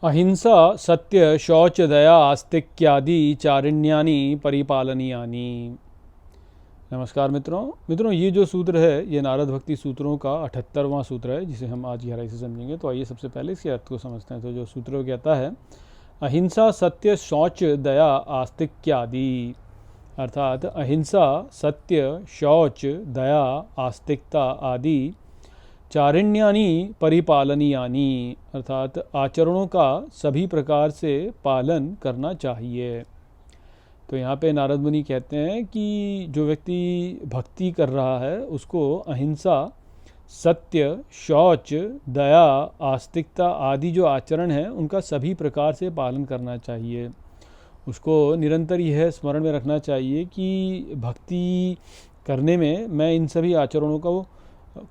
अहिंसा सत्य शौच दया आस्तिक्यादि चारिण्यानि परिपालनीयानि। नमस्कार मित्रों, ये जो सूत्र है ये नारद भक्ति सूत्रों का 78वां सूत्र है जिसे हम आज गहराई से समझेंगे। तो आइए सबसे पहले इसके अर्थ को समझते हैं। तो जो सूत्र कहता है अहिंसा सत्य शौच दया आस्तिक्यादि, अर्थात अहिंसा सत्य शौच दया आस्तिकता आदि चारिण्यानि परिपालनीयानि, अर्थात आचरणों का सभी प्रकार से पालन करना चाहिए। तो यहाँ पे नारद मुनि कहते हैं कि जो व्यक्ति भक्ति कर रहा है उसको अहिंसा सत्य शौच दया आस्तिकता आदि जो आचरण हैं उनका सभी प्रकार से पालन करना चाहिए। उसको निरंतर यह स्मरण में रखना चाहिए कि भक्ति करने में मैं इन सभी आचरणों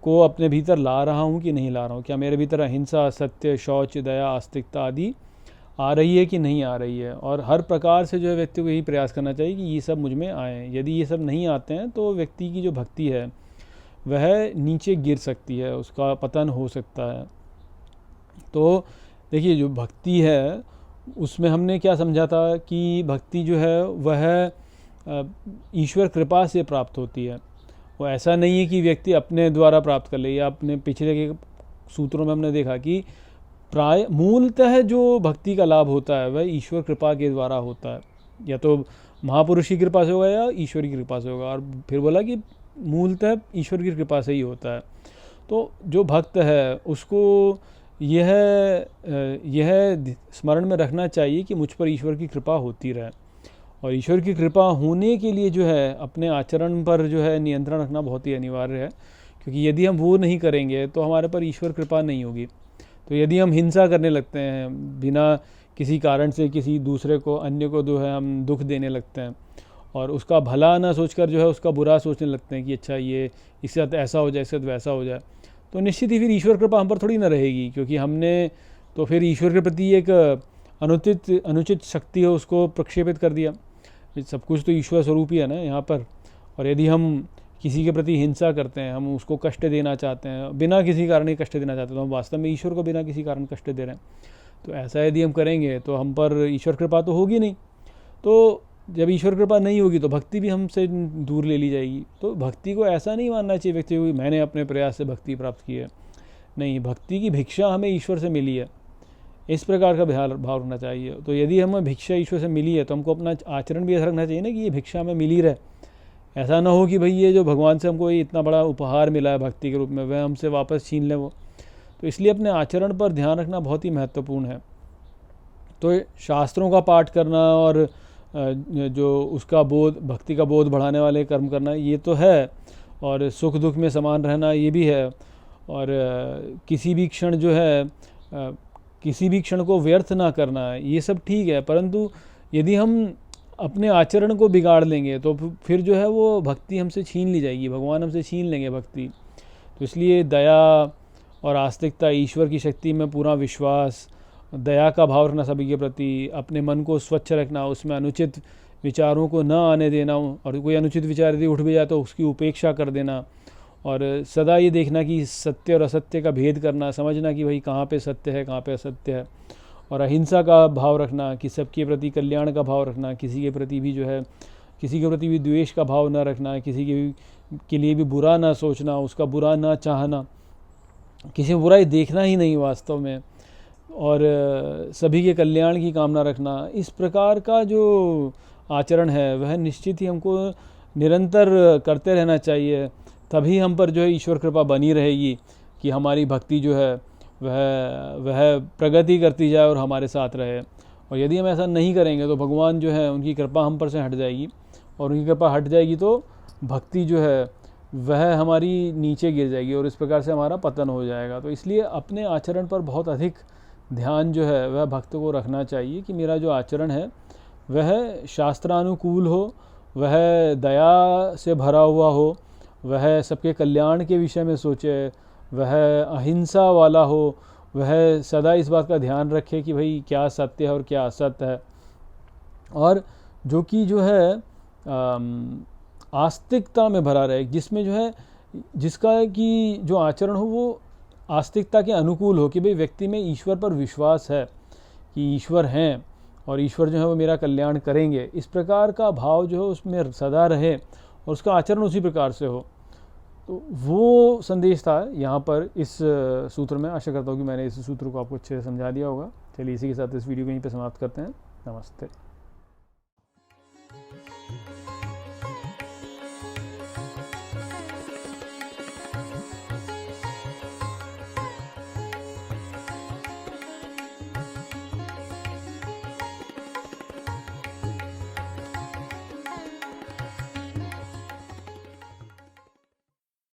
को अपने भीतर ला रहा हूँ कि नहीं ला रहा हूँ। क्या मेरे भीतर अहिंसा सत्य शौच दया आस्तिकता आदि आ रही है कि नहीं आ रही है। और हर प्रकार से जो है व्यक्ति को यही प्रयास करना चाहिए कि ये सब मुझ में आए। यदि ये सब नहीं आते हैं तो व्यक्ति की जो भक्ति है वह नीचे गिर सकती है, उसका पतन हो सकता है। तो देखिए जो भक्ति है उसमें हमने क्या समझा था कि भक्ति जो है वह ईश्वर कृपा से प्राप्त होती है। वो ऐसा नहीं है कि व्यक्ति अपने द्वारा प्राप्त कर ले, या अपने पिछले के सूत्रों में हमने देखा कि प्राय मूलतः जो भक्ति का लाभ होता है वह ईश्वर कृपा के द्वारा होता है, या तो महापुरुष की कृपा से होगा या ईश्वर की कृपा से होगा। और फिर बोला कि मूलतः ईश्वर की कृपा से ही होता है। तो जो भक्त है उसको यह स्मरण में रखना चाहिए कि मुझ पर ईश्वर की कृपा होती रहे। और ईश्वर की कृपा होने के लिए जो है अपने आचरण पर जो है नियंत्रण रखना बहुत ही अनिवार्य है, क्योंकि यदि हम वो नहीं करेंगे तो हमारे पर ईश्वर कृपा नहीं होगी। तो यदि हम हिंसा करने लगते हैं बिना किसी कारण से, किसी दूसरे को अन्य को जो है हम दुख देने लगते हैं और उसका भला ना सोचकर जो है उसका बुरा सोचने लगते हैं कि अच्छा ये इसके साथ ऐसा हो जाए, इसके साथ वैसा हो जाए, तो निश्चित ही फिर ईश्वर कृपा हम पर थोड़ी ना रहेगी। क्योंकि हमने तो फिर ईश्वर के प्रति एक अनुचित शक्ति है उसको प्रक्षेपित कर दिया। सब कुछ तो ईश्वर स्वरूप ही है ना यहाँ पर। और यदि हम किसी के प्रति हिंसा करते हैं, हम उसको कष्ट देना चाहते हैं, बिना किसी कारण ही कष्ट देना चाहते हैं, तो हम वास्तव में ईश्वर को बिना किसी कारण कष्ट दे रहे हैं। तो ऐसा यदि हम करेंगे तो हम पर ईश्वर कृपा तो होगी नहीं। तो जब ईश्वर कृपा नहीं होगी तो भक्ति भी हमसे दूर ले ली जाएगी। तो भक्ति को ऐसा नहीं मानना चाहिए व्यक्ति को मैंने अपने प्रयास से भक्ति प्राप्त की है। नहीं, भक्ति की भिक्षा हमें ईश्वर से मिली है, इस प्रकार का भाव रखना चाहिए। तो यदि हमें भिक्षा ईश्वर से मिली है तो हमको अपना आचरण भी ऐसा रखना चाहिए ना कि ये भिक्षा हमें मिली रहे। ऐसा ना हो कि भाई ये जो भगवान से हमको ये इतना बड़ा उपहार मिला है भक्ति के रूप में वह हमसे वापस छीन ले वो। तो इसलिए अपने आचरण पर ध्यान रखना बहुत ही महत्वपूर्ण है। तो शास्त्रों का पाठ करना और जो उसका बोध, भक्ति का बोध बढ़ाने वाले कर्म करना ये तो है, और सुख दुख में समान रहना ये भी है। और किसी भी क्षण जो है किसी भी क्षण को व्यर्थ ना करना ये सब ठीक है। परंतु यदि हम अपने आचरण को बिगाड़ लेंगे तो फिर जो है वो भक्ति हमसे छीन ली जाएगी, भगवान हमसे छीन लेंगे भक्ति। तो इसलिए दया और आस्तिकता, ईश्वर की शक्ति में पूरा विश्वास, दया का भाव रखना सभी के प्रति, अपने मन को स्वच्छ रखना, उसमें अनुचित विचारों को न आने देना, और कोई अनुचित विचार यदि उठ भी जाए तो उसकी उपेक्षा कर देना। और सदा ये देखना कि सत्य और असत्य का भेद करना, समझना कि भाई कहाँ पे सत्य है कहाँ पे असत्य है। और अहिंसा का भाव रखना कि सबके प्रति कल्याण का भाव रखना, किसी के प्रति भी जो है किसी के प्रति भी द्वेष का भाव ना रखना, किसी के लिए भी बुरा ना सोचना, उसका बुरा ना चाहना, किसी में बुराई देखना ही नहीं वास्तव में, और सभी के कल्याण की कामना रखना। इस प्रकार का जो आचरण है वह निश्चित ही हमको निरंतर करते रहना चाहिए। तभी हम पर जो है ईश्वर कृपा बनी रहेगी कि हमारी भक्ति जो है वह प्रगति करती जाए और हमारे साथ रहे। और यदि हम ऐसा नहीं करेंगे तो भगवान जो है उनकी कृपा हम पर से हट जाएगी, और उनकी कृपा हट जाएगी तो भक्ति जो है वह हमारी नीचे गिर जाएगी और इस प्रकार से हमारा पतन हो जाएगा। तो इसलिए अपने आचरण पर बहुत अधिक ध्यान जो है वह भक्त को रखना चाहिए कि मेरा जो आचरण है वह शास्त्रानुकूल हो, वह दया से भरा हुआ हो, वह सबके कल्याण के विषय में सोचे, वह अहिंसा वाला हो, वह सदा इस बात का ध्यान रखे कि भाई क्या सत्य है और क्या असत्य है। और जो कि जो है आस्तिकता में भरा रहे, जिसमें जो है जिसका कि जो आचरण हो वो आस्तिकता के अनुकूल हो, कि भाई व्यक्ति में ईश्वर पर विश्वास है, कि ईश्वर हैं और ईश्वर जो है वो मेरा कल्याण करेंगे, इस प्रकार का भाव जो है उसमें सदा रहे और उसका आचरण उसी प्रकार से हो। तो वो संदेश था यहाँ पर इस सूत्र में। आशा करता हूँ कि मैंने इस सूत्र को आपको अच्छे से समझा दिया होगा। चलिए इसी के साथ इस वीडियो को यहीं पे समाप्त करते हैं। नमस्ते।